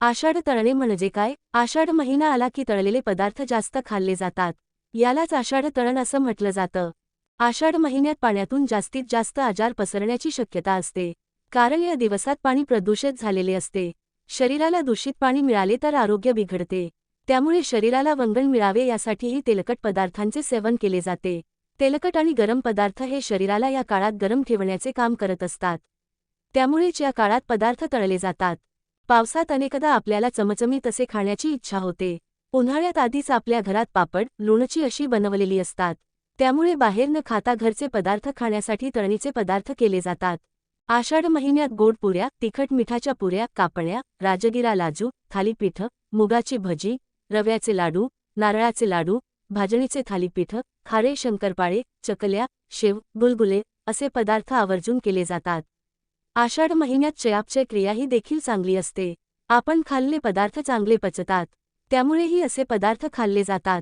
आषाढ तळणे म्हणजे काय? आषाढ महिना आला की तळलेले पदार्थ जास्त खाल्ले जातात. यालाच आषाढ तळण असं म्हटलं जातं. आषाढ महिन्यात पाण्यातून जास्तीत जास्त आजार पसरण्याची शक्यता असते. कारण या दिवसात पाणी प्रदूषित झालेले असते. शरीराला दूषित पाणी मिळाले तर आरोग्य बिघडते. त्यामुळे शरीराला वंगण मिळावे यासाठीही तेलकट पदार्थांचे सेवन केले जाते. तेलकट आणि गरम पदार्थ हे शरीराला या काळात गरम ठेवण्याचे काम करत असतात. त्यामुळेच या काळात पदार्थ तळले जातात. पावसात अनेकदा आपल्याला चमचमीत असे खाण्याची इच्छा होते. उन्हाळ्यात आधीच आपल्या घरात पापड, लोणची अशी बनवलेली असतात. त्यामुळे बाहेर न खाता घरचे पदार्थ खाण्यासाठी तळणीचे पदार्थ केले जातात. आषाढ महिन्यात गोड पुऱ्या, तिखट मिठाच्या पुऱ्या, कापण्या, राजगिरा लाडू, थालीपीठ, मुगाची भजी, रव्याचे लाडू, नारळाचे लाडू, भाजणीचे थालीपीठ, खारे शंकरपाळे, चकल्या, शेव, गुलगुले असे पदार्थ आवर्जून केले जातात. आषाढ महिन्यात चयापचय क्रियाही देखील चांगली असते. आपण खाल्लेले पदार्थ चांगले पचतात. त्यामुळेही असे पदार्थ खाल्ले जातात.